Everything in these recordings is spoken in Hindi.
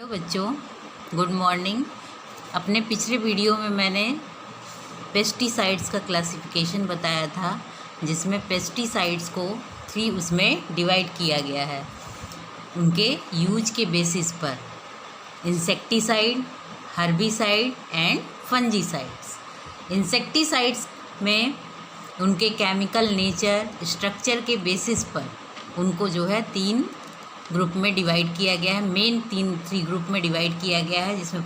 हेलो बच्चों, गुड मॉर्निंग। अपने पिछले वीडियो में मैंने पेस्टिसाइड्स का क्लासिफिकेशन बताया था, जिसमें पेस्टिसाइड्स को 3 उसमें डिवाइड किया गया है उनके यूज के बेसिस पर। Insecticide, herbicide and fungicides. Insecticides में उनके केमिकल नेचर, स्ट्रक्चर के बेसिस पर उनको जो है 3 ग्रुप में डिवाइड किया गया है। मेन 3 ग्रुप में डिवाइड किया गया है, जिसमें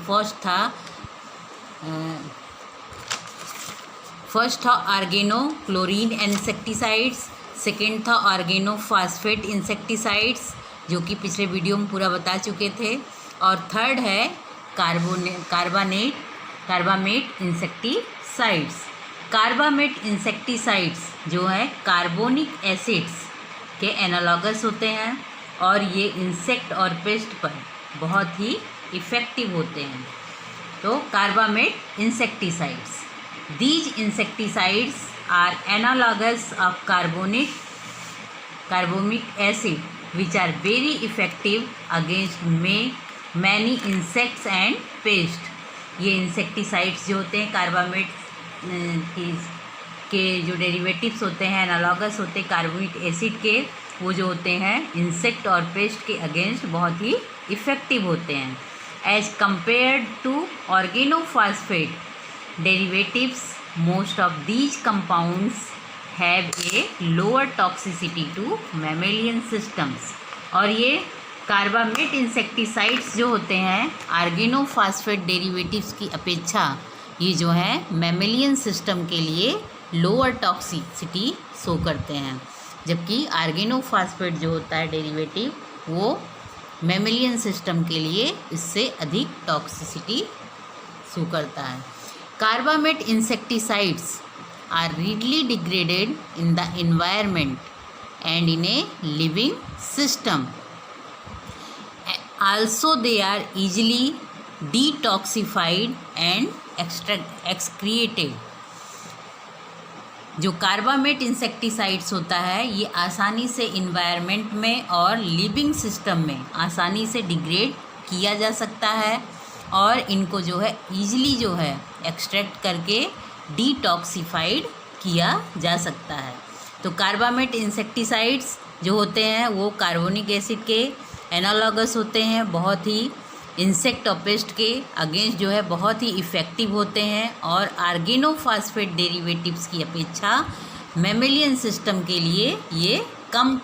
फर्स्ट था ऑर्गेनो क्लोरीन इंसेक्टिसाइड्स, सेकेंड था ऑर्गेनो फास्फेट इंसेक्टिसाइड्स, जो कि पिछले वीडियो में पूरा बता चुके थे, और थर्ड है कार्बामेट इंसेक्टिसाइड्स। कार्बामेट इंसेक्टिसाइड्स जो है कार्बोनिक एसिड्स के एनालॉगस होते हैं और ये इंसेक्ट और पेस्ट पर बहुत ही इफ़ेक्टिव होते हैं। तो carbamate insecticides, these insecticides are analogues of carbonic acid which are very effective against many insects and pest. ये इंसेक्टिसाइड्स जो होते हैं कार्बामेट के जो डेरिवेटिव्स होते हैं, एनालॉगस होते हैं कार्बोनिक एसिड के, वो जो होते हैं इंसेक्ट और पेस्ट के अगेंस्ट बहुत ही इफ़ेक्टिव होते हैं। As compared to organophosphate derivatives, most of these compounds have a lower toxicity to mammalian systems. और ये कार्बामेट इंसेक्टिसाइड्स जो होते हैं ऑर्गेनोफॉस्फेट डेरिवेटिव्स की अपेक्षा ये जो है मैमेलियन सिस्टम के लिए लोअर टॉक्सिसिटी शो करते हैं, जबकि ऑर्गेनोफॉस्फेट जो होता है डेरिवेटिव वो मैमेलियन सिस्टम के लिए इससे अधिक टॉक्सिसिटी शो करता है। Carbamate insecticides are readily degraded in the environment and in a living system. Also they are easily detoxified and excreated. जो कार्बामेट इंसेक्टिसाइड्स होता है ये आसानी से इन्वायरमेंट में और लिविंग सिस्टम में आसानी से डिग्रेड किया जा सकता है और इनको जो है ईजिली जो है एक्सट्रैक्ट करके डिटॉक्सिफाइड किया जा सकता है। तो कार्बामेट इंसेक्टिसाइड्स जो होते हैं वो कार्बोनिक एसिड के एनालॉगस होते हैं, बहुत ही इंसेक्ट और पेस्ट के अगेंस्ट जो है बहुत ही इफ़ेक्टिव होते हैं, और ऑर्गेनोफॉस्फेट डेरिवेटिव्स की अपेक्षा मैमेलियन सिस्टम के लिए ये कम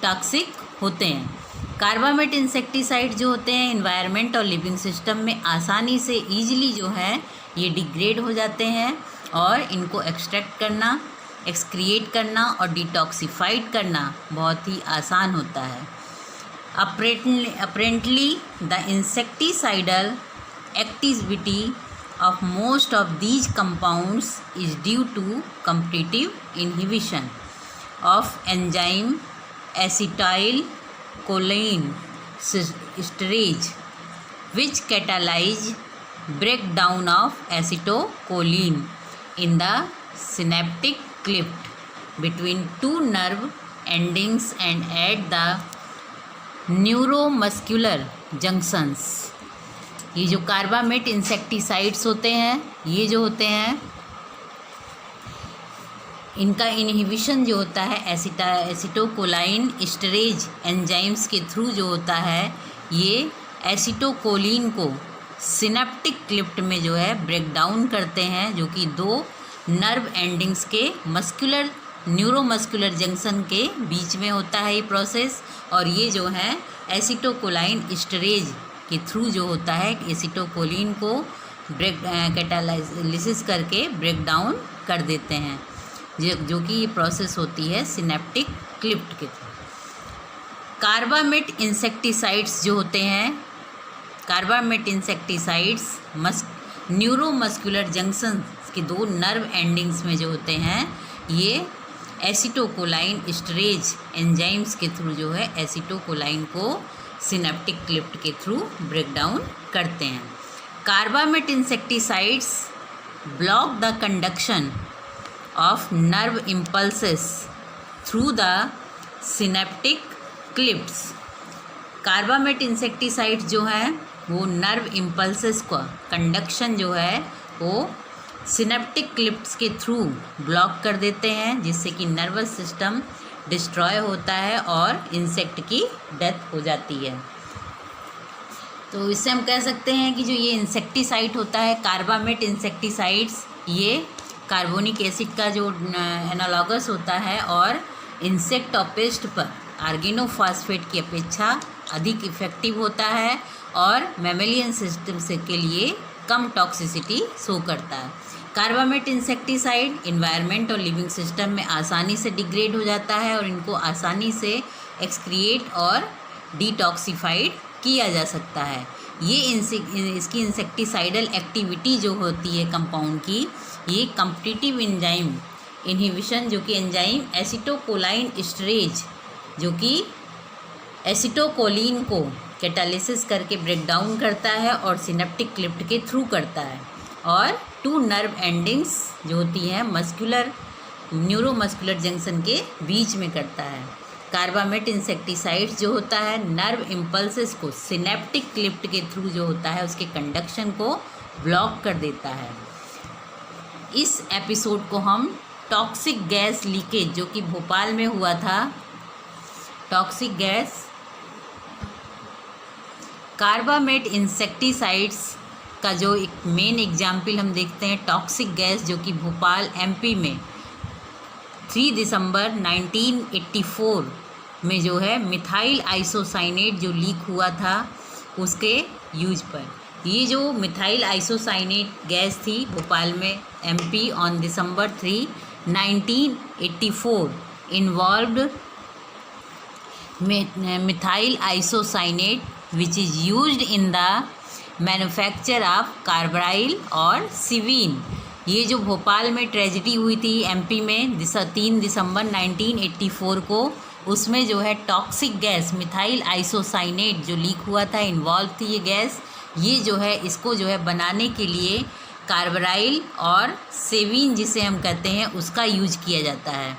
टॉक्सिक होते हैं। कार्बामेट इंसेक्टिसाइड जो होते हैं इन्वायरमेंट और लिविंग सिस्टम में आसानी से ईजिली जो है ये डिग्रेड हो जाते हैं और इनको एक्सट्रैक्ट करना, एक्सक्रिएट करना और डिटॉक्सिफाइड करना बहुत ही आसान होता है। Apparently, the insecticidal activity of most of these compounds is due to competitive inhibition of enzyme acetylcholine esterase, which catalyze breakdown of acetylcholine in the synaptic cleft between 2 nerve endings and at the neuromuscular junctions. ये जो कार्बामेट इंसेक्टिसाइड्स होते हैं ये जो होते हैं इनका इनहिबिशन जो होता है एसिटोकोलाइन एस्टरेज एंजाइम्स के थ्रू जो होता है, ये एसिटोकोलिन को सिनेप्टिक क्लिफ्ट में जो है ब्रेक डाउन करते हैं, जो कि 2 नर्व एंडिंग्स के न्यूरोमस्कुलर जंक्शन के बीच में होता है ये प्रोसेस। और ये जो है एसिटोकोलाइन एस्टरेज के थ्रू जो होता है एसिटोकोलिन को कैटालाइसिस करके ब्रेक डाउन कर देते हैं, जो कि ये प्रोसेस होती है सिनेप्टिक क्लिफ्ट के थ्रू। कार्बामेट इंसेक्टिसाइड्स जो होते हैं, कार्बामेट इंसेक्टिसाइड्स न्यूरोमस्कुलर जंक्शन के 2 नर्व एंडिंग्स में जो होते हैं ये एसिटोकोलाइन एस्टरेज एंजाइम्स के थ्रू जो है एसिटोकोलाइन को सिनेप्टिक क्लिफ्ट के थ्रू ब्रेक डाउन करते हैं। Carbamate insecticides block the conduction of nerve impulses through the synaptic clefts carbamate insecticide जो हैं वो नर्व इम्पल्सेस का कंडक्शन जो है वो सिनेप्टिक क्लिप्स के थ्रू ब्लॉक कर देते हैं, जिससे कि नर्वस सिस्टम डिस्ट्रॉय होता है और इंसेक्ट की डेथ हो जाती है। तो इससे हम कह सकते हैं कि जो ये इंसेक्टिसाइड होता है, कार्बामेट इंसेक्टिसाइड्स, ये कार्बोनिक एसिड का जो एनालॉगस होता है और इंसेक्ट और पेस्ट पर आर्गेनोफॉस्फेट की अपेक्षा अधिक इफेक्टिव होता है और मैमेलियन सिस्टम से के लिए कम टॉक्सिसिटी शो करता है। कार्बामेट इंसेक्टिसाइड एनवायरनमेंट और लिविंग सिस्टम में आसानी से डिग्रेड हो जाता है और इनको आसानी से एक्सक्रिएट और डिटॉक्सिफाइड किया जा सकता है। ये इसकी इंसेक्टिसाइडल एक्टिविटी जो होती है कंपाउंड की, ये कॉम्पिटिटिव एंजाइम इनहिबिशन, जो कि एंजाइम एसिटोकोलाइन एस्टरेज जो कि एसिटोकोलिन को कैटालिसिस करके ब्रेक डाउन करता है और सिनेप्टिक क्लिप्ट के थ्रू करता है, और टू नर्व एंडिंग्स जो होती हैं मस्कुलर न्यूरोमस्कुलर जंक्शन के बीच में करता है। कार्बामेट इंसेक्टिसाइड्स जो होता है नर्व इम्पल्सेस को सिनेप्टिक क्लिप्ट के थ्रू जो होता है उसके कंडक्शन को ब्लॉक कर देता है। इस एपिसोड को हम टॉक्सिक गैस लीकेज जो कि भोपाल में हुआ था, टॉक्सिक गैस कार्बामेट इंसेक्टिसाइड्स का जो एक मेन एग्जाम्पल हम देखते हैं, टॉक्सिक गैस जो कि भोपाल एमपी में 3 दिसंबर 1984 में जो है मिथाइल आइसोसाइनेट जो लीक हुआ था उसके यूज पर। ये जो मिथाइल आइसोसाइनेट गैस थी भोपाल में MP on December 3, 1984 involved methyl isocyanate which is used in the manufacture of carbyl और सिवीन। ये जो भोपाल में ट्रेजिडी हुई थी एमपी में 3 दिसंबर 1984 को, उसमें जो है टॉक्सिक गैस मिथाइल आइसोसाइनेट जो लीक हुआ था, इन्वॉल्व थी ये गैस। ये जो है इसको जो है बनाने के लिए कार्बाइल और सेवीन जिसे हम कहते हैं उसका यूज किया जाता है।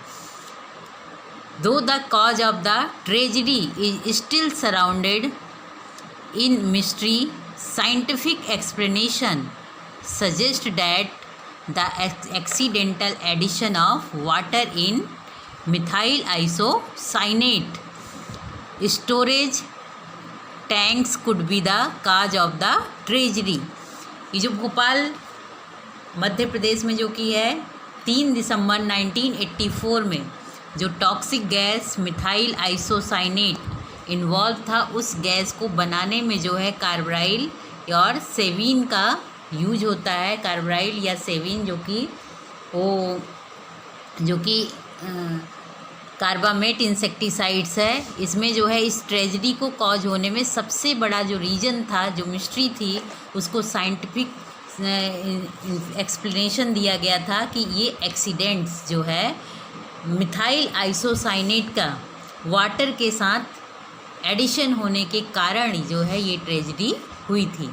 दो the cause of the tragedy is still surrounded in mystery, scientific explanation suggests that the accidental addition of water in methyl isocyanate storage tanks could be the cause of the tragedy। ये जो भोपाल मध्य प्रदेश में जो कि है 3 दिसंबर 1984 में जो toxic gas methyl isocyanate involve था, उस गैस को बनाने में जो है कार्बाइल और सेवीन का यूज होता है। कार्बाइल या सेवीन जो कि कार्बामेट इंसेक्टिसाइड्स है, इसमें जो है इस ट्रेजिडी को कॉज होने में सबसे बड़ा जो रीज़न था, जो मिस्ट्री थी, उसको साइंटिफिक एक्सप्लेनेशन दिया गया था कि ये एक्सीडेंट्स जो है मिथाइल आइसोसाइनेट का वाटर के साथ एडिशन होने के कारण जो है ये ट्रेजिडी हुई थी।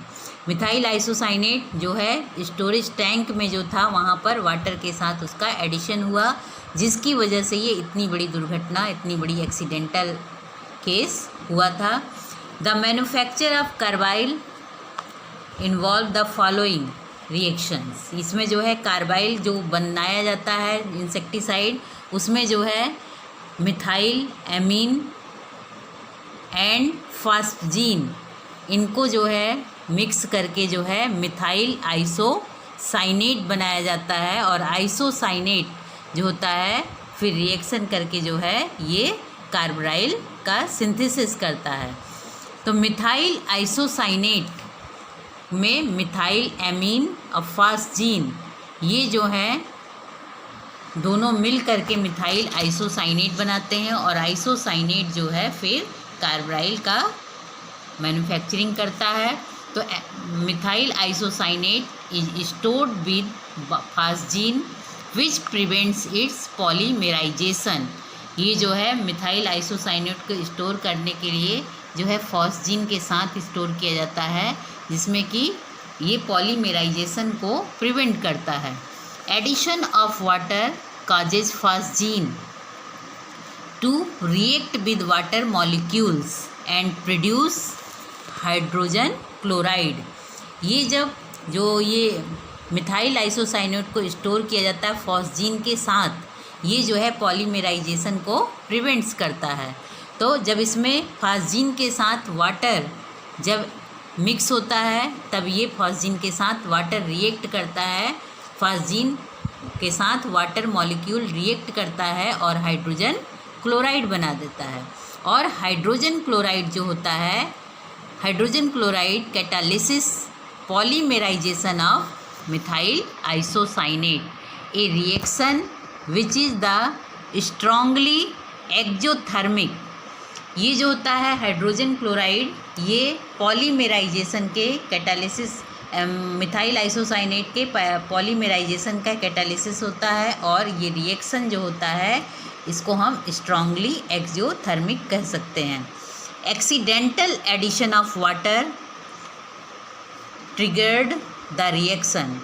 मिथाइल आइसोसाइनेट जो है स्टोरेज टैंक में जो था वहाँ पर वाटर के साथ उसका एडिशन हुआ, जिसकी वजह से ये इतनी बड़ी दुर्घटना, इतनी बड़ी एक्सीडेंटल केस हुआ था। The manufacture of carbyl involve the following reactions. इसमें जो है कार्बाइल जो बनाया जाता है इंसेक्टिसाइड, उसमें जो है मिथाइल एमीन एंड फास्जीन, इनको जो है मिक्स करके जो है मिथाइल आइसोसाइनेट बनाया जाता है, और आइसोसाइनेट जो होता है फिर रिएक्शन करके जो है ये कार्बाइल का सिंथेसिस करता है। तो मिथाइल आइसोसाइनेट में मिथाइल एमीन और फास्जीन ये जो है दोनों मिल करके मिथाइल आइसोसाइनेट बनाते हैं, और आइसोसाइनेट जो है फिर कार्बाइल का मैन्युफैक्चरिंग करता है। तो methyl isocyanate is stored with phosgene which prevents its polymerisation. ये जो है मिथाइल आइसोसाइनेट को स्टोर करने के लिए जो है फास्जीन के साथ स्टोर किया जाता है, जिसमें कि ये पॉलीमेराइजेशन को प्रिवेंट करता है। Addition of water causes phosgene to react with water molecules and produce hydrogen chloride. ये जब जो ये मिथाइल आइसोसाइनेट को स्टोर किया जाता है फॉस्जीन के साथ, ये जो है पॉलीमेराइजेशन को प्रिवेंट्स करता है। तो जब इसमें फॉस्जीन के साथ वाटर जब मिक्स होता है तब ये फॉस्जीन के साथ वाटर रिएक्ट करता है, फॉस्जीन के साथ वाटर मॉलिक्यूल रिएक्ट करता है और हाइड्रोजन क्लोराइड बना देता है। और हाइड्रोजन क्लोराइड जो होता है, hydrogen chloride catalysis polymerization of methyl isocyanate, a reaction which is the strongly exothermic. ये जो होता है हाइड्रोजन क्लोराइड, ये पॉलीमेराइजेशन के कैटालिसिस, मिथाइल आइसोसाइनेट के पॉलीमेराइजेशन का कैटालिसिस होता है। और ये रिएक्शन जो होता है इसको हम स्ट्रांगली एक्जोथर्मिक कह सकते हैं। Accidental addition of water triggered the reaction.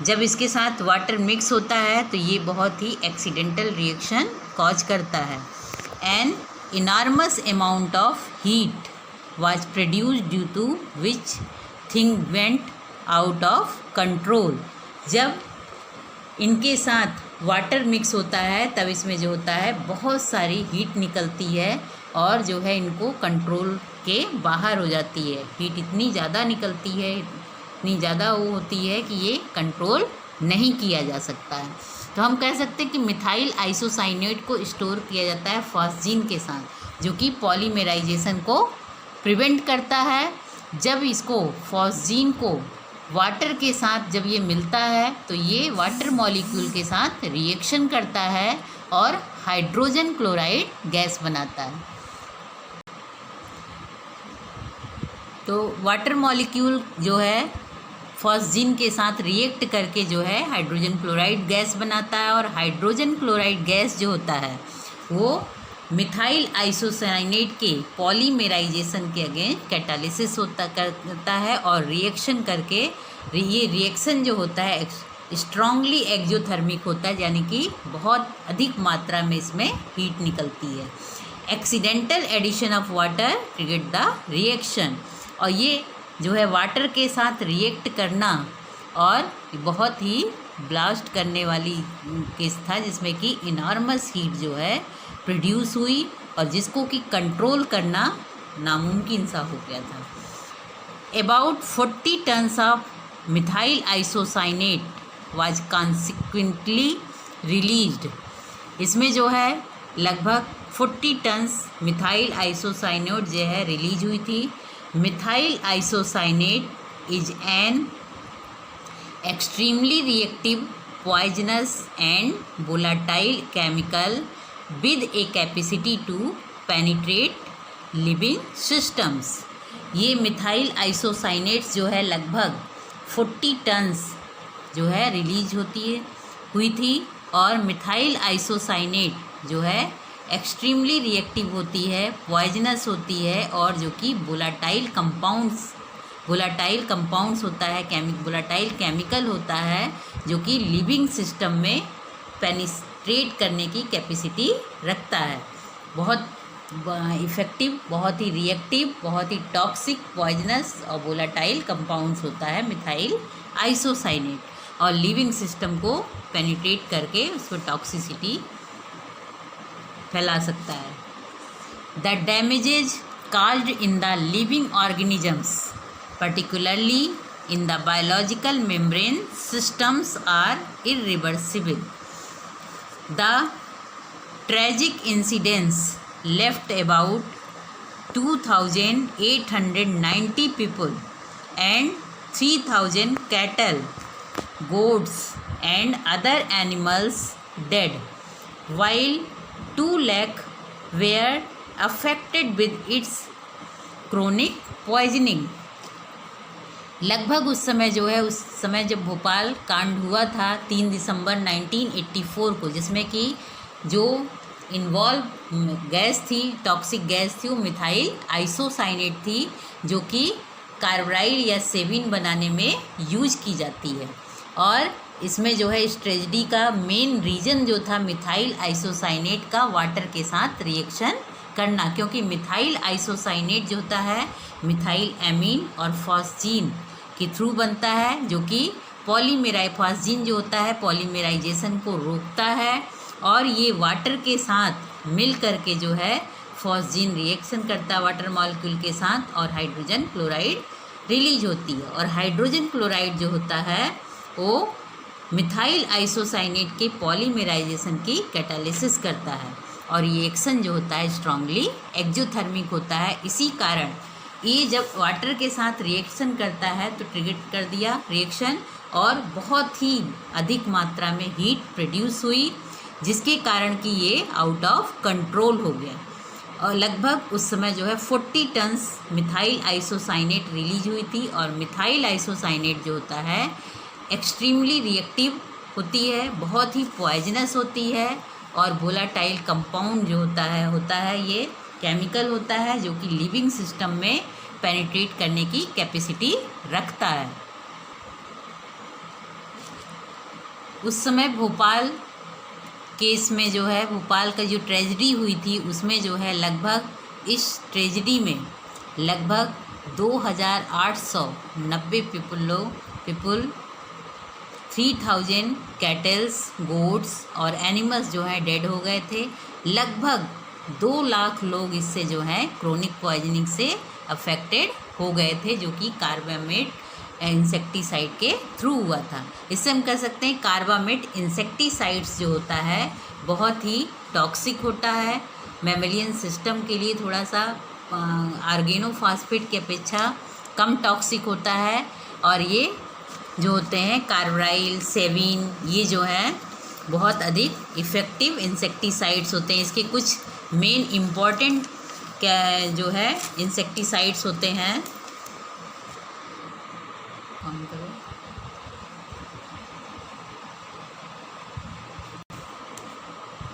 जब इसके साथ वाटर मिक्स होता है तो ये बहुत ही एक्सीडेंटल रिएक्शन कॉज करता है। An enormous amount of heat was produced due to which thing went out of control। जब इनके साथ वाटर मिक्स होता है तब इसमें जो होता है बहुत सारी हीट निकलती है और जो है इनको कंट्रोल के बाहर हो जाती है। हीट इतनी ज़्यादा निकलती है, इतनी ज़्यादा वो होती है कि ये कंट्रोल नहीं किया जा सकता है। तो हम कह सकते हैं कि मिथाइल आइसोसाइनेट को स्टोर किया जाता है फॉस्जीन के साथ, जो कि पॉलीमेराइजेशन को प्रिवेंट करता है। जब इसको फॉस्जीन को वाटर के साथ जब ये मिलता है तो ये वाटर मॉलिक्यूल के साथ रिएक्शन करता है और हाइड्रोजन क्लोराइड गैस बनाता है। तो वाटर मॉलिक्यूल जो है फॉस्जीन के साथ रिएक्ट करके जो है हाइड्रोजन क्लोराइड गैस बनाता है। और हाइड्रोजन क्लोराइड गैस जो होता है वो मिथाइल आइसोसाइनेट के पॉलीमेराइजेशन के अगेंस्ट कैटालिसिस करता है और रिएक्शन करके ये रिएक्शन जो होता है स्ट्रांगली एक्जोथर्मिक होता है, यानी कि बहुत अधिक मात्रा में इसमें हीट निकलती है। Accidental addition of water triggered the reaction. और ये जो है वाटर के साथ रिएक्ट करना और बहुत ही ब्लास्ट करने वाली केस था, जिसमें कि इनॉर्मस हीट जो है प्रोड्यूस हुई और जिसको कि कंट्रोल करना नामुमकिन सा हो गया था। About 40 tons of methyl isocyanate was consequently released. इसमें जो है लगभग 40 टन्स मिथाइल आइसोसाइनेट जो है रिलीज हुई थी। Methyl isocyanate is an extremely reactive poisonous and volatile chemical with a capacity to penetrate living systems. ये मिथाइल आइसोसाइनेट्स जो है लगभग 40 टन्स जो है रिलीज हुई थी। और मिथाइल आइसोसाइनेट जो है एक्सट्रीमली रिएक्टिव होती है, पॉइजनस होती है और जो कि वोलेटाइल कंपाउंड्स होता है, वोलेटाइल केमिकल होता है जो कि लिविंग सिस्टम में पेनिट्रेट करने की कैपेसिटी रखता है। बहुत इफ़ेक्टिव, बहुत ही रिएक्टिव, बहुत ही टॉक्सिक, पॉइजनस और वोलेटाइल कंपाउंड्स होता है मिथाइल आइसोसाइनेट, और लिविंग सिस्टम को पेनिट्रेट करके उसको टॉक्सिसिटी फैला सकता है। The damages caused in the living organisms, particularly in the biological membrane systems, are irreversible. The tragic incidents left about 2,890 people and 3,000 cattle, goats and other animals dead, while 2 lakh were affected with its chronic poisoning। लगभग उस समय जब भोपाल कांड हुआ था 3 दिसंबर 1984 को, जिसमें कि जो इन्वॉल्व गैस थी, टॉक्सिक गैस थी, वो मिथाइल आइसोसाइनेट थी, जो कि कार्बाइड या सेविन बनाने में यूज की जाती है। और इसमें जो है इस ट्रेजेडी का मेन रीज़न जो था मिथाइल आइसोसाइनेट का वाटर के साथ रिएक्शन करना, क्योंकि मिथाइल आइसोसाइनेट जो होता है मिथाइल एमीन और फॉस्जीन के थ्रू बनता है, जो कि फॉस्जीन जो होता है पॉलीमेराइजेशन को रोकता है, और ये वाटर के साथ मिल करके जो है फॉस्जीन रिएक्शन करता है वाटर मॉलिक्यूल के साथ, और हाइड्रोजन क्लोराइड रिलीज होती है। और हाइड्रोजन क्लोराइड जो होता है वो मिथाइल आइसोसाइनेट के पॉलीमेराइजेशन की कैटालिसिस करता है, और ये एक्शन जो होता है स्ट्रांगली एक्जोथर्मिक होता है। इसी कारण ये जब वाटर के साथ रिएक्शन करता है तो ट्रिगर कर दिया रिएक्शन, और बहुत ही अधिक मात्रा में हीट प्रोड्यूस हुई, जिसके कारण कि ये आउट ऑफ कंट्रोल हो गया। और लगभग उस समय जो है 40 टन्स मिथाइल आइसोसाइनेट रिलीज हुई थी। और मिथाइल आइसोसाइनेट जो होता है एक्सट्रीमली रिएक्टिव होती है, बहुत ही पॉइजनस होती है, और वोलाटाइल कंपाउंड जो होता है ये केमिकल होता है जो कि लिविंग सिस्टम में पेनिट्रेट करने की कैपेसिटी रखता है। उस समय भोपाल केस में जो है भोपाल का जो ट्रेजिडी हुई थी उसमें जो है लगभग इस ट्रेजिडी में लगभग 2890 पीपल 3000 कैटल्स गोट्स और एनिमल्स जो है डेड हो गए थे। लगभग 2 लाख लोग इससे जो है क्रोनिक पॉइजनिंग से अफेक्टेड हो गए थे, जो कि कार्बामेट इंसेक्टिसाइड के थ्रू हुआ था। इससे हम कह सकते हैं कार्बामेट इंसेक्टिसाइड्स जो होता है बहुत ही टॉक्सिक होता है, मैमेलियन सिस्टम के लिए थोड़ा सा ऑर्गेनोफॉस्फेट की अपेक्षा कम टॉक्सिक होता है। और ये जो होते हैं कार्बराइल सेविन, ये जो है बहुत अधिक इफ़ेक्टिव इंसेक्टिसाइड्स होते हैं। इसके कुछ मेन इम्पॉर्टेंट क्या जो है इंसेक्टिसाइड्स होते हैं,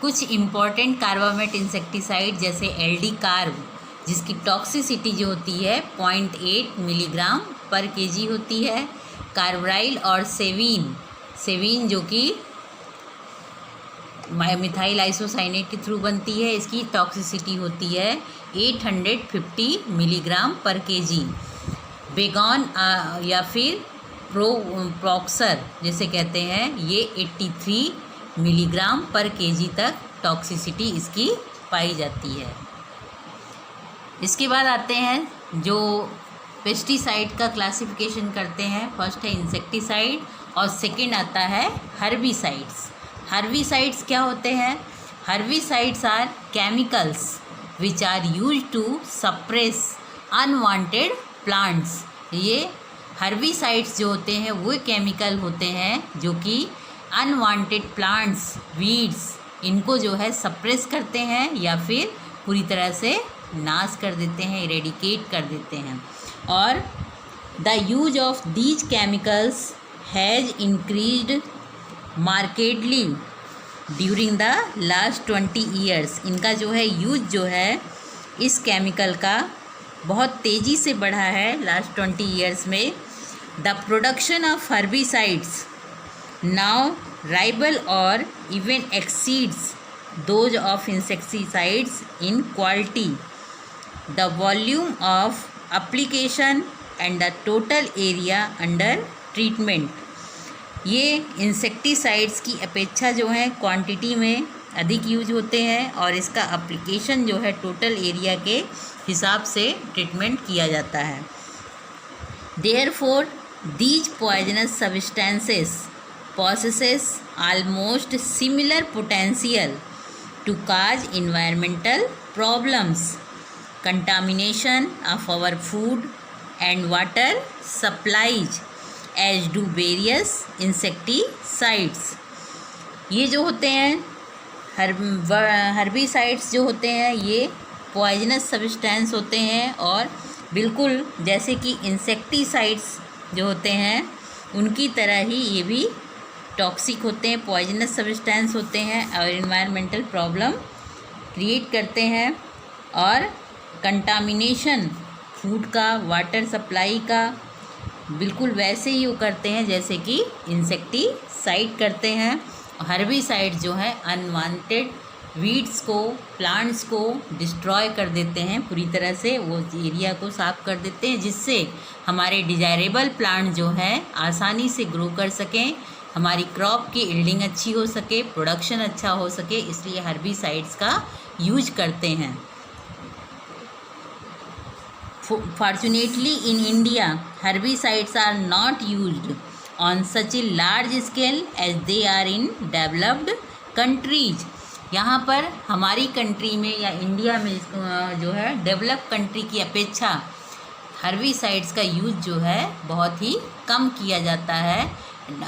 कुछ इम्पॉर्टेंट कार्बामेट इंसेक्टिसाइड जैसे एल्डी कार्ब, जिसकी टॉक्सिसिटी जो होती है 0.8 मिलीग्राम पर केजी होती है। कार्बराइल और सेवीन जो कि मिथाइल आइसोसाइनेट के थ्रू बनती है, इसकी टॉक्सिसिटी होती है 850 मिलीग्राम पर केजी। बेगॉन या फिर प्रोक्सर जिसे कहते हैं, ये 83 मिलीग्राम पर केजी तक टॉक्सिसिटी इसकी पाई जाती है। इसके बाद आते हैं जो पेस्टिसाइड का क्लासिफिकेशन करते हैं। फर्स्ट है इंसेक्टिसाइड और सेकंड आता है हर्बिसाइड्स। हर्बिसाइड्स क्या होते हैं? Herbicides are chemicals which are used to suppress unwanted plants. ये हर्बिसाइड्स जो होते हैं वो केमिकल होते हैं जो कि अनवांटेड प्लांट्स, वीड्स, इनको जो है सप्रेस करते हैं या फिर पूरी तरह से नाश कर देते हैं, इरेडिकेट कर देते हैं। और the use of these chemicals has increased markedly during the last 20 years. इनका जो है यूज जो है इस केमिकल का बहुत तेज़ी से बढ़ा है लास्ट 20 ईयर्स में। The production of herbicides now rival or even exceeds those of insecticides in quality, the volume of application and the total area under treatment। ये इंसेक्टिसाइड्स की अपेक्षा जो है क्वांटिटी में अधिक यूज होते हैं और इसका एप्लीकेशन जो है टोटल एरिया के हिसाब से ट्रीटमेंट किया जाता है। Therefore, these poisonous substances possesses almost similar potential to cause environmental problems, contamination of our food and water supplies as do various insecticides। ये जो होते हैं हर्बिसाइड्स जो होते हैं ये पॉइजनस सब्सटेंस होते हैं और बिल्कुल जैसे कि इंसेक्टिसाइड्स जो होते हैं उनकी तरह ही ये भी टॉक्सिक होते हैं, पॉइजनस सब्सटेंस होते हैं और इन्वायरमेंटल प्रॉब्लम क्रिएट करते हैं और कंटामिनेशन फूड का, वाटर सप्लाई का बिल्कुल वैसे ही वो करते हैं जैसे कि इंसेक्टिसाइड करते हैं। हर्बिसाइड जो है अनवांटेड वीड्स को, प्लांट्स को डिस्ट्रॉय कर देते हैं पूरी तरह से, वो एरिया को साफ कर देते हैं, जिससे हमारे डिजायरेबल प्लांट जो है आसानी से ग्रो कर सकें, हमारी क्रॉप की यील्डिंग अच्छी हो सके, प्रोडक्शन अच्छा हो सके, इसलिए हर्बिसाइड्स का यूज करते हैं। Fortunately, in India, herbicides are not used on such a large scale as they are in developed countries. यहाँ पर हमारी कंट्री में या इंडिया में जो है डेवलप कंट्री की अपेक्षा हर्बिसाइड्स का यूज जो है बहुत ही कम किया जाता है,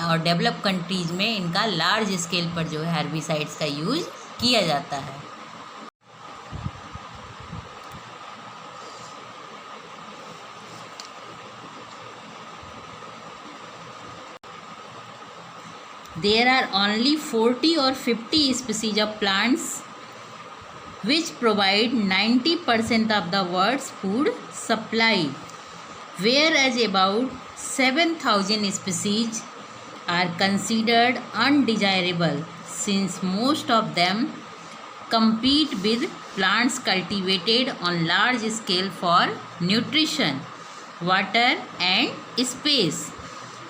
और डेवलप कंट्रीज़ में इनका लार्ज स्केल पर जो है हर्बिसाइड्स का यूज किया जाता है। There are only 40 or 50 species of plants which provide 90% of the world's food supply, whereas about 7,000 species are considered undesirable since most of them compete with plants cultivated on large scale for nutrition, water and space.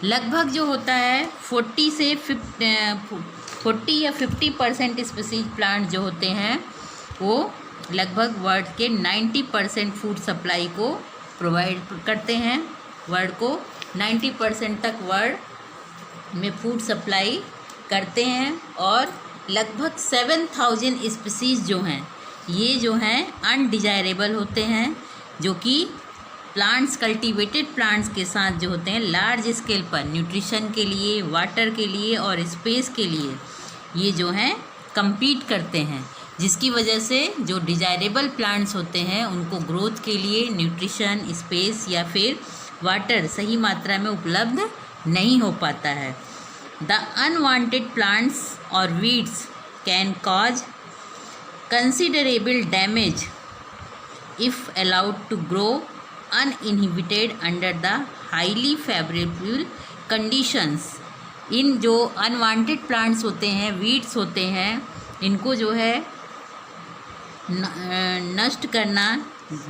लगभग जो होता है 40 या 50% स्पीसीज प्लांट जो होते हैं वो लगभग वर्ल्ड के 90% फूड सप्लाई को प्रोवाइड करते हैं। वर्ल्ड को 90% तक वर्ल्ड में फूड सप्लाई करते हैं, और लगभग 7,000 स्पीसीज जो हैं ये जो हैं अनडिजायरेबल होते हैं, जो कि प्लांट्स, कल्टीवेटेड प्लांट्स के साथ जो होते हैं लार्ज स्केल पर न्यूट्रिशन के लिए, वाटर के लिए और स्पेस के लिए ये जो हैं compete करते हैं, जिसकी वजह से जो डिजायरेबल प्लांट्स होते हैं उनको ग्रोथ के लिए न्यूट्रिशन, स्पेस या फिर वाटर सही मात्रा में उपलब्ध नहीं हो पाता है। द अनवांटेड प्लांट्स और weeds can cause considerable damage if allowed to grow uninhibited under the highly favorable conditions। इन जो अनवांटेड प्लांट्स होते हैं, वीड्स होते हैं, इनको जो है नष्ट करना,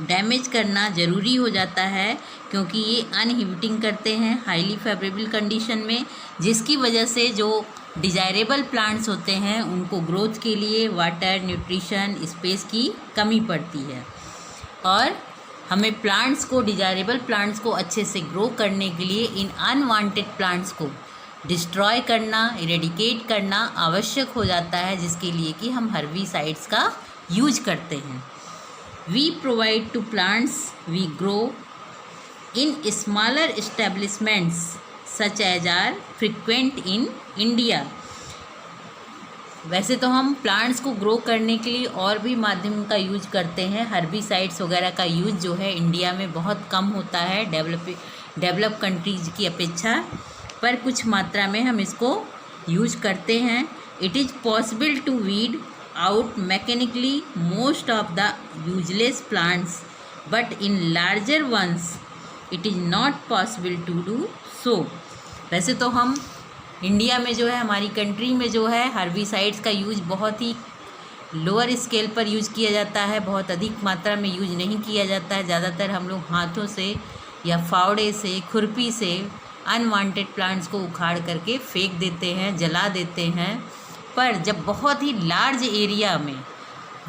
डैमेज करना ज़रूरी हो जाता है, क्योंकि ये अनहिबिटिंग करते हैं हाईली फेवरेबल कंडीशन में, जिसकी वजह से जो डिजायरेबल प्लांट्स होते हैं उनको ग्रोथ के लिए वाटर, न्यूट्रिशन, स्पेस की कमी पड़ती है। और हमें प्लांट्स को, डिजायरेबल प्लांट्स को अच्छे से ग्रो करने के लिए इन अनवांटेड प्लांट्स को डिस्ट्रॉय करना, इरेडिकेट करना आवश्यक हो जाता है, जिसके लिए कि हम हर्बिसाइड्स का यूज करते हैं। We provide to plants we grow in smaller establishments such as are frequent in India. वैसे तो हम प्लांट्स को ग्रो करने के लिए और भी माध्यम का यूज करते हैं, हर्बिसाइड्स वगैरह का यूज जो है इंडिया में बहुत कम होता है डेवलप कंट्रीज की अपेक्षा, पर कुछ मात्रा में हम इसको यूज करते हैं। It is possible to weed out mechanically most of the useless plants, but in larger ones it is not possible to do so. वैसे तो हम इंडिया में जो है, हमारी कंट्री में जो है हर्बिसाइड्स का यूज बहुत ही लोअर स्केल पर यूज़ किया जाता है, बहुत अधिक मात्रा में यूज नहीं किया जाता है। ज़्यादातर हम लोग हाथों से या फावड़े से, खुरपी से अनवांटेड प्लांट्स को उखाड़ करके फेंक देते हैं, जला देते हैं। पर जब बहुत ही लार्ज एरिया में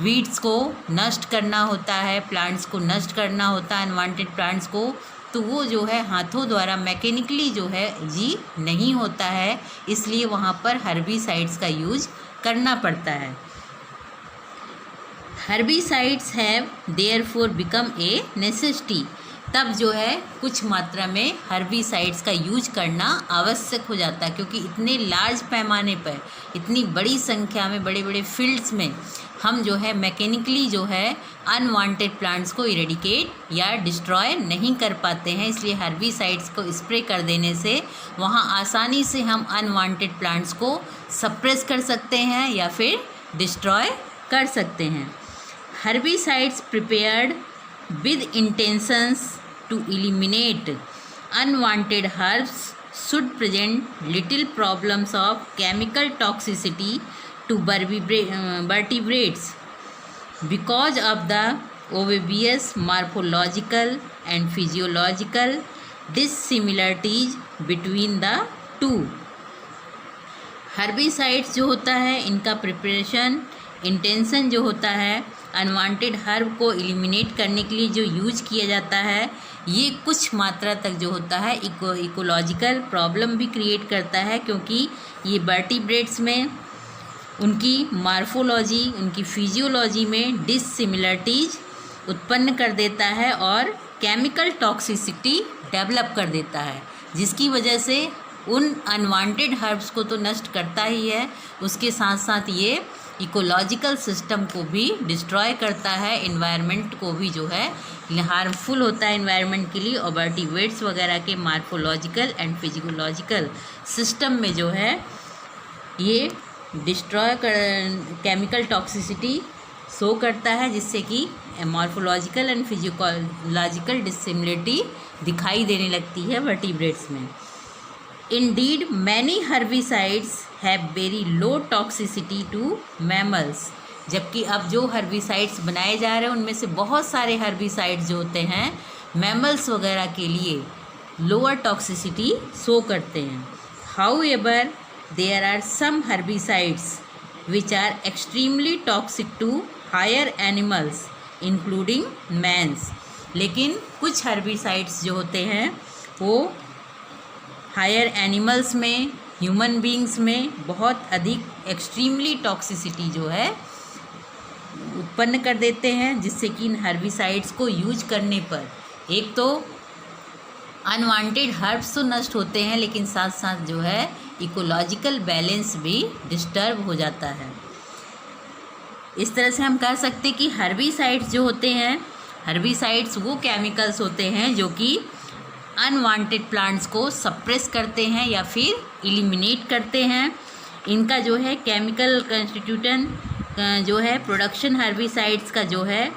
वीड्स को नष्ट करना होता है, प्लांट्स को नष्ट करना होता है, अनवांटेड प्लांट्स को, तो वो जो है हाथों द्वारा मैकेनिकली जो है जी नहीं होता है, इसलिए वहाँ पर हर्बिसाइड्स का यूज करना पड़ता है। Herbicides have therefore become a necessity. तब जो है कुछ मात्रा में हर्बिसाइड्स का यूज करना आवश्यक हो जाता है, क्योंकि इतने लार्ज पैमाने पर, इतनी बड़ी संख्या में, बड़े बड़े फील्ड्स में हम जो है मैकेनिकली जो है अनवांटेड प्लांट्स को इरेडिकेट या डिस्ट्रॉय नहीं कर पाते हैं। इसलिए हर्बिसाइड्स को स्प्रे कर देने से वहाँ आसानी से हम अनवांटेड प्लांट्स को सप्रेस कर सकते हैं या फिर डिस्ट्रॉय कर सकते हैं। Herbicides prepared with intentions to eliminate unwanted herbs should present little problems of chemical toxicity to vertebrates because of the obvious morphological and physiological dissimilarities between the two. Herbicides जो होता है इनका प्रिपरेशन इंटेंशन जो होता है अनवांटेड हर्ब को एलिमिनेट करने के लिए जो यूज किया जाता है, ये कुछ मात्रा तक जो होता है इकोलॉजिकल प्रॉब्लम भी क्रिएट करता है, क्योंकि ये वर्टिब्रेट्स में उनकी मार्फोलॉजी उनकी फिजियोलॉजी में डिससिमिलरिटीज उत्पन्न कर देता है और केमिकल टॉक्सिसिटी डेवलप कर देता है, जिसकी वजह से उन अनवांटेड हर्ब्स को तो नष्ट करता ही है, उसके साथ साथ ये इकोलॉजिकल सिस्टम को भी डिस्ट्रॉय करता है, एनवायरनमेंट को भी जो है हार्मफुल होता है एनवायरनमेंट के लिए, और वर्टिब्रेट्स वगैरह के मार्फोलॉजिकल एंड फिजियोलॉजिकल सिस्टम में जो है ये डिस्ट्रॉय केमिकल टॉक्सिसिटी शो करता है, जिससे कि मॉर्फोलॉजिकल एंड फिजियोलॉजिकल डिसिमिलरिटी दिखाई देने लगती है वर्टिब्रेट्स में. Indeed, many herbicides have very low toxicity to mammals. जबकि अब जो हर्बिसाइड्स बनाए जा रहे हैं उनमें से बहुत सारे हर्बिसाइड्स जो होते हैं मैमल्स वगैरह के लिए लोअर टॉक्सिसिटी शो करते हैं. However, there are some herbicides which are extremely toxic to higher animals, including mans. लेकिन कुछ हर्बिसाइड्स जो होते हैं वो हायर एनिमल्स में, ह्यूमन बींग्स में बहुत अधिक एक्सट्रीमली टॉक्सिसिटी जो है उत्पन्न कर देते हैं, जिससे कि इन हर्बिसाइड्स को यूज करने पर एक तो अनवांटेड हर्ब्स तो नष्ट होते हैं, लेकिन साथ साथ जो है इकोलॉजिकल बैलेंस भी डिस्टर्ब हो जाता है. इस तरह से हम कह सकते हैं कि हर्बिसाइड्स जो होते हैं, हर्बिसाइड्स वो केमिकल्स होते हैं जो कि अनवांटेड प्लांट्स को सप्रेस करते हैं या फिर एलिमिनेट करते हैं. इनका जो है केमिकल कंस्टिट्यूशन जो है प्रोडक्शन हर्बिसाइड्स का जो है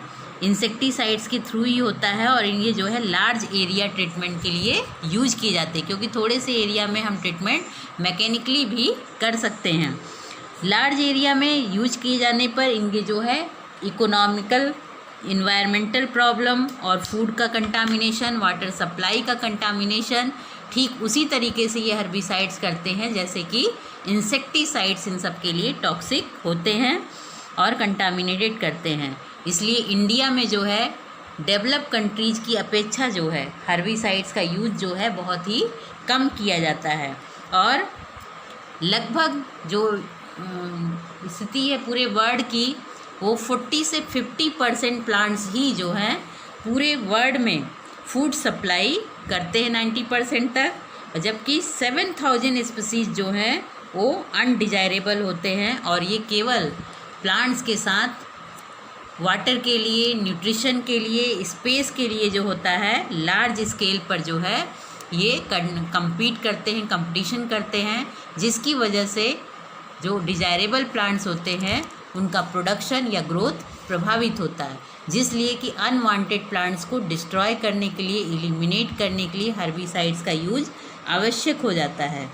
इंसेक्टिसाइड्स के थ्रू ही होता है, और ये जो है लार्ज एरिया ट्रीटमेंट के लिए यूज किए जाते हैं, क्योंकि थोड़े से एरिया में हम ट्रीटमेंट मैकेनिकली भी कर सकते हैं. लार्ज एरिया में यूज किए जाने पर इनके जो है इकोनॉमिकल, इन्वायरमेंटल प्रॉब्लम और फूड का कंटामिनेशन, वाटर सप्लाई का कंटामिनेशन ठीक उसी तरीके से ये हर्बिसाइड्स करते हैं जैसे कि इंसेक्टिसाइड्स इन सब के लिए टॉक्सिक होते हैं और कंटामिनेटेड करते हैं. इसलिए इंडिया में जो है डेवलप कंट्रीज़ की अपेक्षा जो है हर्बिसाइड्स का यूज़ जो है बहुत ही कम किया जाता है, और लगभग जो स्थिति है पूरे वर्ल्ड की वो 40 से 50% प्लांट्स ही जो हैं पूरे वर्ल्ड में फूड सप्लाई करते हैं 90% तक, जबकि 7000 स्पीसीज जो हैं वो अनडिजायरेबल होते हैं, और ये केवल प्लांट्स के साथ वाटर के लिए, न्यूट्रिशन के लिए, स्पेस के लिए जो होता है लार्ज स्केल पर जो है ये compete करते हैं, कंपटीशन करते हैं, जिसकी वजह से जो डिजायरेबल प्लांट्स होते हैं उनका प्रोडक्शन या ग्रोथ प्रभावित होता है, जिसलिए कि अनवांटेड प्लांट्स को डिस्ट्रॉय करने के लिए, एलिमिनेट करने के लिए हर्बिसाइड्स का यूज आवश्यक हो जाता है.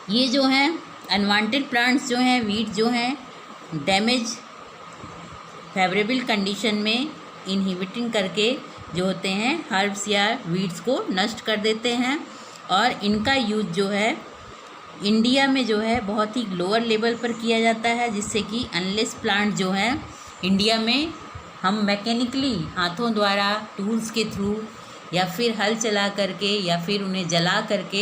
ये जो हैं अनवांटेड प्लांट्स जो हैं, वीड जो हैं, डैमेज फेवरेबल कंडीशन में इनहिबिटिंग करके जो होते हैं हर्ब्स या वीड्स को नष्ट कर देते हैं, और इनका यूज जो है इंडिया में जो है बहुत ही लोअर लेवल पर किया जाता है, जिससे कि अनलेस प्लांट जो हैं इंडिया में हम मैकेनिकली हाथों द्वारा टूल्स के थ्रू या फिर हल चला करके या फिर उन्हें जला करके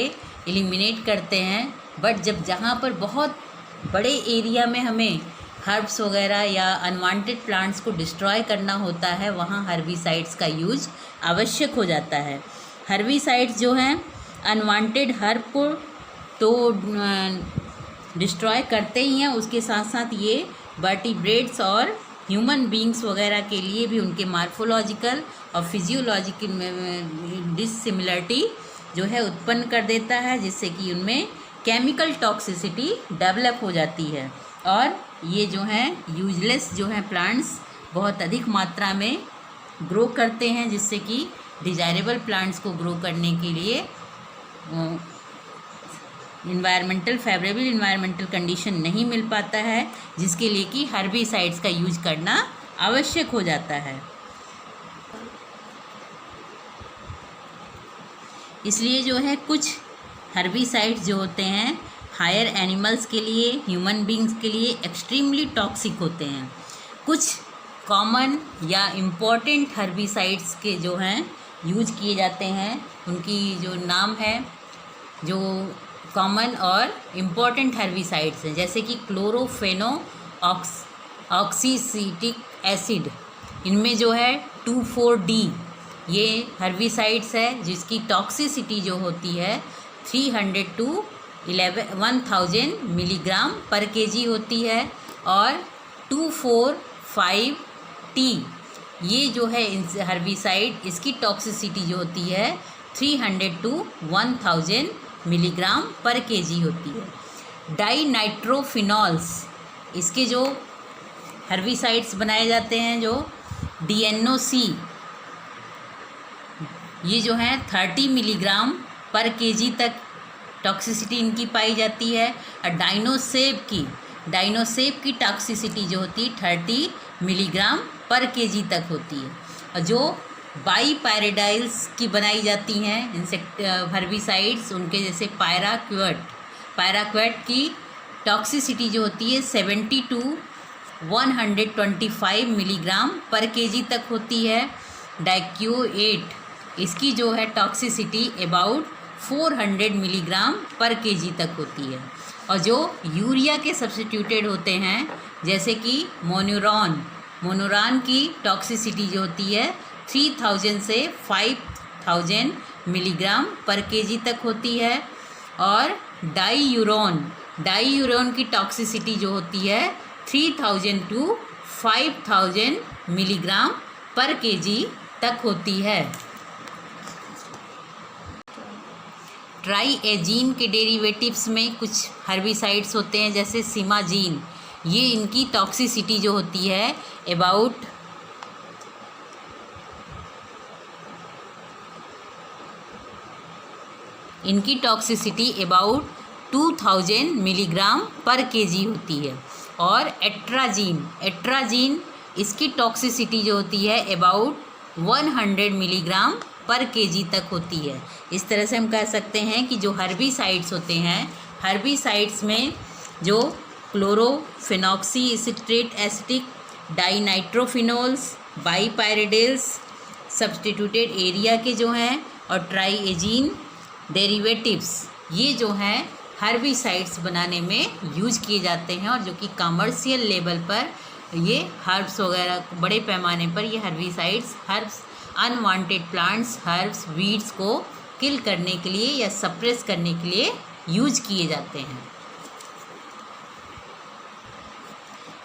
एलिमिनेट करते हैं. बट जब जहाँ पर बहुत बड़े एरिया में हमें हर्ब्स वगैरह या अनवांटेड प्लांट्स को डिस्ट्रॉय करना होता है, वहाँ हर्बिसाइड्स का यूज आवश्यक हो जाता है. हर्बिसाइड्स जो हैं अनवांटेड हर्ब को तो डिस्ट्रॉय करते ही हैं, उसके साथ साथ ये वर्टिब्रेट्स और ह्यूमन बींग्स वगैरह के लिए भी उनके मार्फोलॉजिकल और फिजियोलॉजिकल डिससिमिलरिटी जो है उत्पन्न कर देता है, जिससे कि उनमें केमिकल टॉक्सिसिटी डेवलप हो जाती है, और ये जो हैं यूजलेस जो हैं प्लांट्स बहुत अधिक मात्रा में ग्रो करते हैं, जिससे कि डिजायरेबल प्लांट्स को ग्रो करने के लिए फेवरेबल इन्वायरमेंटल कंडीशन नहीं मिल पाता है, जिसके लिए कि हर्बिसाइड्स का यूज करना आवश्यक हो जाता है। इसलिए जो है कुछ हर्बिसाइड्स जो होते हैं हायर एनिमल्स के लिए, ह्यूमन बींग्स के लिए एक्सट्रीमली टॉक्सिक होते हैं। कुछ कॉमन या इम्पॉर्टेंट हर्बिसाइड्स के जो हैं यूज किए जाते हैं, उनकी जो नाम है, जो कॉमन और इम्पॉर्टेंट हर्बिसाइड्स हैं, जैसे कि क्लोरोफेनो ऑक्सीसिटिक एसिड, इनमें जो है 2,4-D ये हर्बिसाइड्स है, जिसकी टॉक्सिसिटी जो होती है 300 to 1,000 मिलीग्राम पर केजी होती है। और 2,4,5-T ये जो है हर्बिसाइड, इसकी टॉक्सिसिटी जो होती है 300 to 1,000 मिलीग्राम पर केजी होती है। डाइनाइट्रोफिनॉल्स, इसके जो हर्बिसाइड्स बनाए जाते हैं, जो DNOC, ये जो है 30 मिलीग्राम पर केजी तक टॉक्सिसिटी इनकी पाई जाती है। और डाइनोसेप की टॉक्सिसिटी जो होती है 30 मिलीग्राम पर केजी तक होती है। और जो बाईपैरिडाइल्स की बनाई जाती हैं हर्बिसाइड्स, उनके जैसे पायराक्वेट की टॉक्सिसिटी जो होती है 70 to 125 मिलीग्राम पर केजी तक होती है। डाइक्यूएट, इसकी जो है टॉक्सिसिटी अबाउट 400 मिलीग्राम पर केजी तक होती है। और जो यूरिया के सब्स्टिट्यूटेड होते हैं, जैसे कि मोनोरान की टॉक्सिसिटी जो होती है 3,000 से 5,000 मिलीग्राम पर केजी तक होती है। और डाईयूरोन की टॉक्सिसिटी जो होती है 3,000 to 5,000 मिलीग्राम पर केजी तक होती है। ट्राईएजीन के डेरिवेटिव्स में कुछ हर्बिसाइड्स होते हैं, जैसे सिमाजीन, ये इनकी टॉक्सिसिटी जो होती है अबाउट 2,000 मिलीग्राम पर केजी होती है। और एट्राजीन, इसकी टॉक्सिसिटी जो होती है अबाउट 100 मिलीग्राम पर केजी तक होती है। इस तरह से हम कह सकते हैं कि जो हर्बिसाइड्स होते हैं, हर्बिसाइड्स में जो क्लोरोफेनॉक्सीसिट्रेट एसिटिक, डाइनाइट्रोफिनोल्स, बाईपैरिडाइल्स, सब्स्टिट्यूटेड एरिया के जो हैं, और ट्राईएजीन डेरिवेटिव्स, ये जो हैं हर्बिसाइड्स बनाने में यूज किए जाते हैं। और जो कि कमर्शियल लेवल पर ये हर्ब्स वगैरह बड़े पैमाने पर ये herbs unwanted plants, herbs, weeds को किल करने के लिए या सप्रेस करने के लिए यूज किए जाते हैं।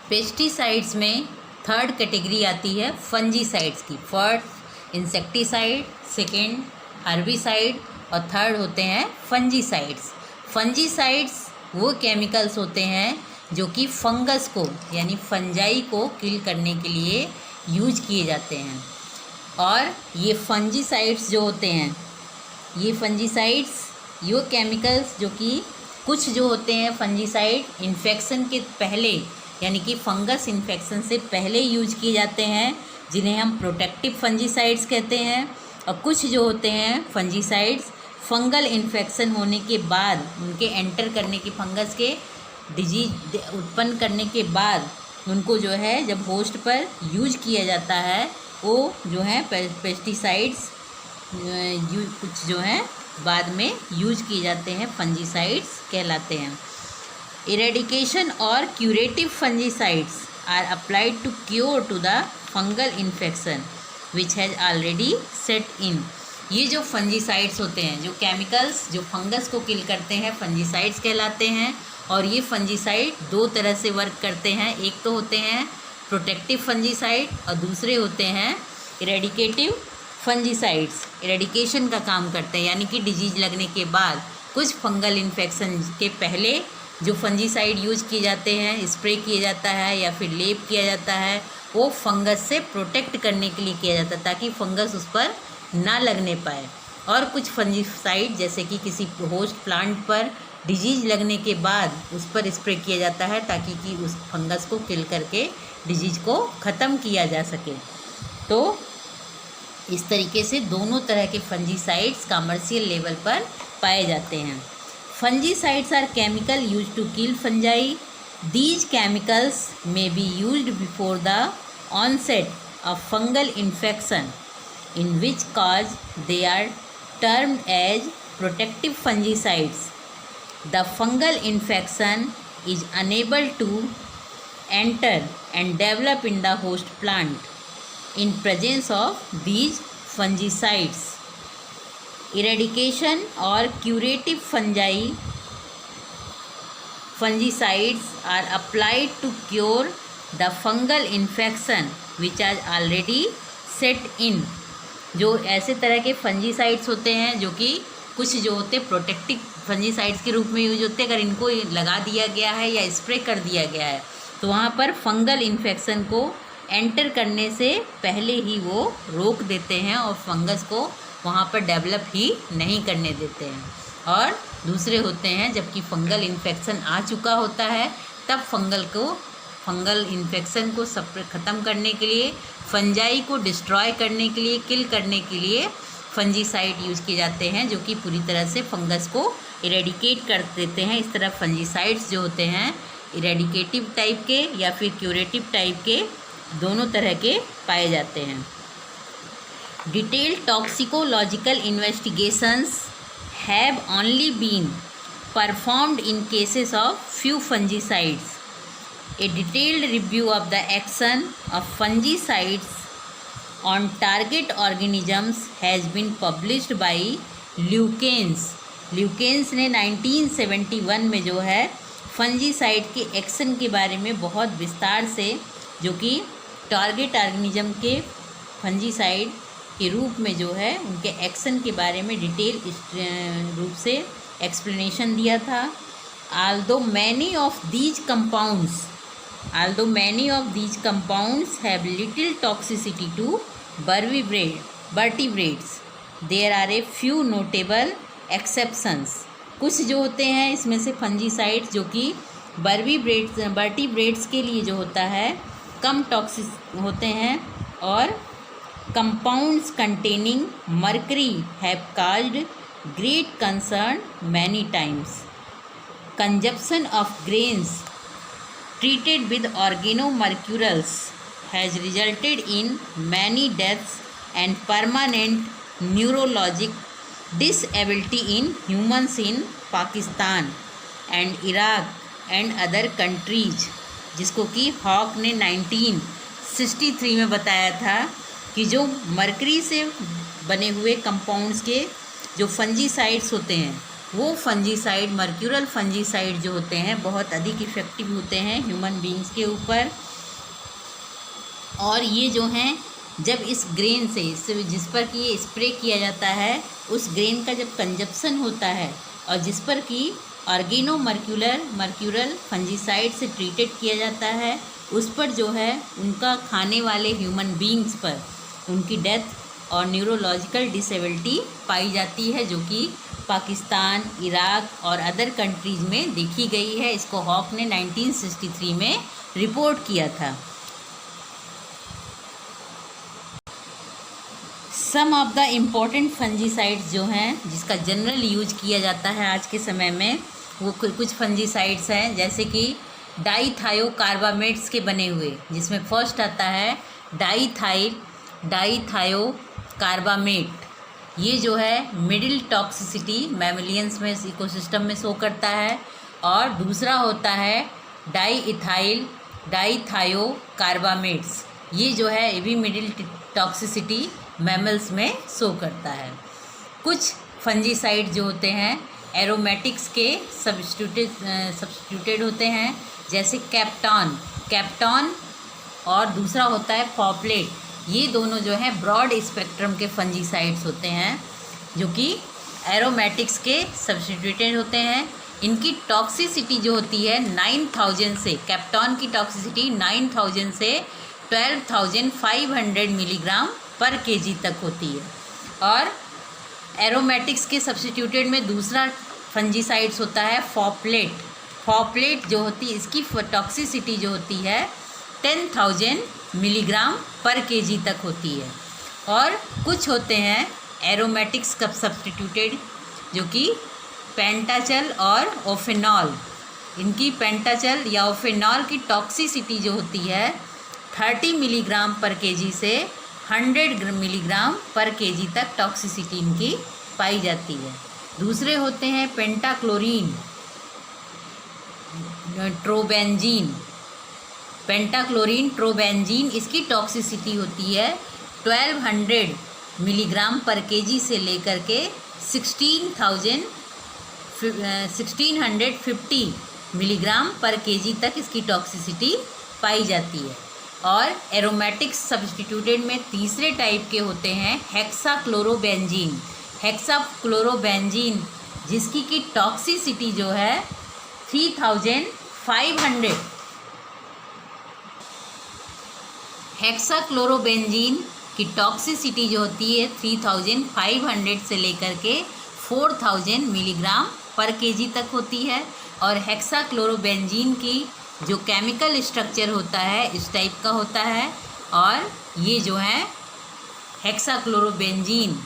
पेस्टिसाइड्स में थर्ड कैटेगरी आती है फंजीसाइड्स की। फर्स्ट इंसेक्टिसाइड, सेकेंड हर्बिसाइड और थर्ड होते हैं फंजीसाइड्स। फंजीसाइड्स वो केमिकल्स होते हैं जो कि फंगस को यानी फंजाई को किल करने के लिए यूज किए जाते हैं। और ये फंजीसाइड्स जो होते हैं, ये फंजीसाइड्स, ये केमिकल्स जो कि कुछ जो होते हैं फंजीसाइड इन्फेक्शन के पहले यानी कि फंगस इन्फेक्शन से पहले यूज किए जाते हैं, जिन्हें हम प्रोटेक्टिव फंजीसाइड्स कहते हैं। और कुछ जो होते हैं फंजीसाइड्स फंगल इन्फेक्शन होने के बाद, उनके एंटर करने की, फंगस के डिजीज उत्पन्न करने के बाद उनको जो है जब होस्ट पर यूज किया जाता है, वो जो है पेस्टिसाइड्स कुछ जो हैं बाद में यूज किए जाते हैं, फंजीसाइड्स कहलाते हैं। इरेडिकेशन और curative fungicides are applied to cure to the fungal infection which has already set in. ये जो फंजीसाइड्स होते हैं, जो केमिकल्स जो फंगस को किल करते हैं, फंजीसाइड्स कहलाते हैं। और ये फंजीसाइड दो तरह से वर्क करते हैं, एक तो होते हैं प्रोटेक्टिव फंजीसाइड और दूसरे होते हैं इरेडिकेटिव फंजीसाइड्स। इरेडिकेशन का काम करते हैं, यानी कि डिजीज लगने के बाद कुछ फंगल इन्फेक्शन के पहले जो फंजीसाइड यूज किए जाते हैं, स्प्रे किया जाता है या फिर लेप किया जाता है, वो फंगस से प्रोटेक्ट करने के लिए किया जाता है ताकि फंगस उस पर ना लगने पाए। और कुछ फंजीसाइड जैसे कि किसी होस्ट प्लांट पर डिजीज लगने के बाद उस पर स्प्रे किया जाता है ताकि कि उस फंगस को किल करके डिजीज को ख़त्म किया जा सके। तो इस तरीके से दोनों तरह के फंजीसाइड्स कमर्शियल लेवल पर पाए जाते हैं। Fungicides are chemical use to kill fungi. These chemicals may be used before the onset of fungal infection, in which cause they are termed as protective fungicides. The fungal infection is unable to enter and develop in the host plant in presence of these fungicides. Eradication or curative fungicides are applied to cure the fungal infection which has already set in. जो ऐसे तरह के फंजीसाइड्स होते हैं जो कि कुछ जो होते हैं प्रोटेक्टिव फंजीसाइड्स के रूप में यूज होते हैं, अगर इनको लगा दिया गया है या स्प्रे कर दिया गया है तो वहाँ पर फंगल इन्फेक्शन को एंटर करने से पहले ही वो रोक देते हैं और फंगस को वहाँ पर डेवलप ही नहीं करने देते हैं। और दूसरे होते हैं जबकि फंगल इन्फेक्शन आ चुका होता है तब फंगल इन्फेक्शन को सब ख़त्म करने के लिए, फंजाई को डिस्ट्रॉय करने के लिए, किल करने के लिए फंजीसाइड यूज़ किए जाते हैं जो कि पूरी तरह से फंगस को इरेडिकेट कर देते हैं। इस तरह फंजीसाइड्स जो होते हैं इरेडिकेटिव टाइप के या फिर क्यूरेटिव टाइप के दोनों तरह के पाए जाते हैं। Detailed toxicological investigations have only been performed in cases of few fungicides. A detailed review of the action of fungicides on target organisms has been published by Leukens. ल्यूकेंस ने 1971 में जो है फंजीसाइड के एक्शन के बारे में बहुत विस्तार से, जो कि टारगेट ऑर्गेनिज्म के फंजीसाइड के रूप में जो है उनके एक्शन के बारे में डिटेल रूप से एक्सप्लेनेशन दिया था। Although many of these compounds have little toxicity to vertebrates, there are a few notable exceptions. कुछ जो होते हैं इसमें से फंजीसाइड्स जो कि वर्टिब्रेट्स के लिए जो होता है कम टॉक्सिक होते हैं और compounds containing mercury have caused great concern many times. Consumption of grains treated with organomercurals has resulted in many deaths and permanent neurologic disability in humans in Pakistan and Iraq and other countries, जिसको कि हॉक ने 1963 में बताया था कि जो मरकरी से बने हुए कंपाउंड्स के जो फंजीसाइड्स होते हैं वो फंजीसाइड मर्क्यूरल फंजीसाइड जो होते हैं बहुत अधिक इफ़ेक्टिव होते हैं ह्यूमन बींग्स के ऊपर। और ये जो हैं जब इस ग्रेन से जिस पर कि ये स्प्रे किया जाता है उस ग्रेन का जब कंजप्शन होता है और जिस पर कि मर्क्यूरल फंजीसाइड से ट्रीटेड किया जाता है उस पर जो है उनका खाने वाले ह्यूमन बींग्स पर उनकी डेथ और न्यूरोलॉजिकल डिसेबिलिटी पाई जाती है, जो कि पाकिस्तान, इराक और अदर कंट्रीज़ में देखी गई है। इसको हॉक ने 1963 में रिपोर्ट किया था। सम ऑफ द इम्पोर्टेंट फंजीसाइड्स जो हैं जिसका जनरल यूज किया जाता है आज के समय में वो कुछ फंजीसाइड्स हैं, जैसे कि डाईथायोकार्बामेट्स के बने हुए, जिसमें फर्स्ट आता है डाईथायोकार्बामेट। ये जो है मिडिल टॉक्सिसिटी मैमेलियंस में इकोसिस्टम में शो करता है। और दूसरा होता है डाईथायोकार्बामेट्स, ये जो है ये भी मिडिल टॉक्सिसिटी मैमल्स में शो करता है। कुछ फंजीसाइड जो होते हैं एरोमेटिक्स के सब्स्टिट्यूटेड होते हैं, जैसे कैप्टॉन और दूसरा होता है फॉपलेट। ये दोनों जो हैं ब्रॉड स्पेक्ट्रम के फंजीसाइड्स होते हैं जो कि एरोमेटिक्स के सब्स्टिट्यूटेड होते हैं। इनकी टॉक्सिसिटी जो होती है 9000 से, कैप्टॉन की टॉक्सिसिटी 9000 से 12500 मिलीग्राम पर केजी तक होती है। और एरोमेटिक्स के सब्स्टिट्यूटेड में दूसरा फंजीसाइड्स होता है फॉपलेट। फॉपलेट जो होती है इसकी टॉक्सिसिटी जो होती है 10,000 मिलीग्राम पर केजी तक होती है। और कुछ होते हैं एरोमेटिक्स कब सब्स्टिट्यूटेड जो कि पेंटाचल और ओफेनॉल, इनकी पेंटाचल या ओफेनॉल की टॉक्सिसिटी जो होती है 30 मिलीग्राम पर केजी से 100 मिलीग्राम पर केजी तक टॉक्सिसिटी इनकी पाई जाती है। दूसरे होते हैं पेंटाक्लोरीन, ट्रोबेंजीन, पेंटाक्लोरीन ट्रोबेंजीन, इसकी टॉक्सिसिटी होती है 1200 मिलीग्राम पर केजी से लेकर के 1650 मिलीग्राम पर केजी तक इसकी टॉक्सिसिटी पाई जाती है। और एरोमेटिक्स सब्स्टिट्यूटेड में तीसरे टाइप के होते हैं हेक्साक्लोरोबेंजीन। हेक्साक्लोरोबेंजीन जिसकी की टॉक्सिसिटी जो है 3500, हेक्साक्लोरोबेंजीन की टॉक्सिसिटी जो होती है 3500 से लेकर के 4000 मिलीग्राम पर केजी तक होती है। और हेक्साक्लोरोबेंजीन की जो केमिकल स्ट्रक्चर होता है इस टाइप का होता है। और ये जो है हेक्साक्लोरोबेंजीन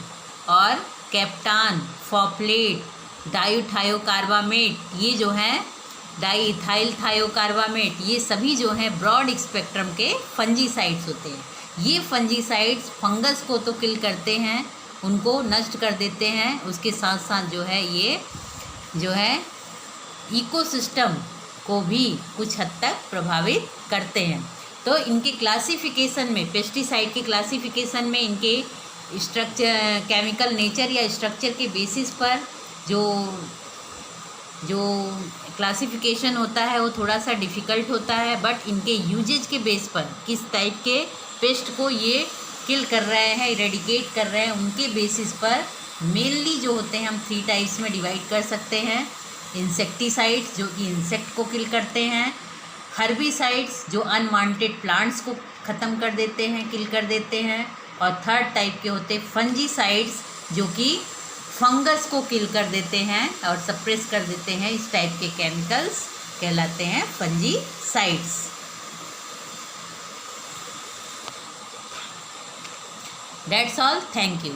और कैप्टान, फॉपलेट, डाईथायोकार्बामेट, ये जो हैं डाईइथाइल थायोकार्बामेट, ये सभी जो हैं ब्रॉड स्पेक्ट्रम के फंजीसाइड्स होते हैं। ये फंजीसाइड्स फंगस को तो किल करते हैं, उनको नष्ट कर देते हैं, उसके साथ साथ जो है ये जो है इकोसिस्टम को भी कुछ हद तक प्रभावित करते हैं। तो इनके क्लासिफिकेशन में, पेस्टिसाइड के क्लासिफिकेशन में इनके स्ट्रक्चर, केमिकल नेचर या स्ट्रक्चर के बेसिस पर जो क्लासिफिकेशन होता है वो थोड़ा सा डिफ़िकल्ट होता है। बट इनके यूजेज के बेस पर किस टाइप के पेस्ट को ये किल कर रहे हैं, इरेडिकेट कर रहे हैं, उनके बेसिस पर मेनली जो होते हैं हम 3 टाइप्स में डिवाइड कर सकते हैं। इंसेक्टिसाइड्स जो कि इंसेक्ट को किल करते हैं, हर्बिसाइड्स जो अनवांटेड प्लांट्स को ख़त्म कर देते हैं, किल कर देते हैं, और थर्ड टाइप के होते हैं फंजीसाइड्स जो कि फंगस को किल कर देते हैं और सप्रेस कर देते हैं। इस टाइप के केमिकल्स कहलाते हैं fungicides. That's all, thank you.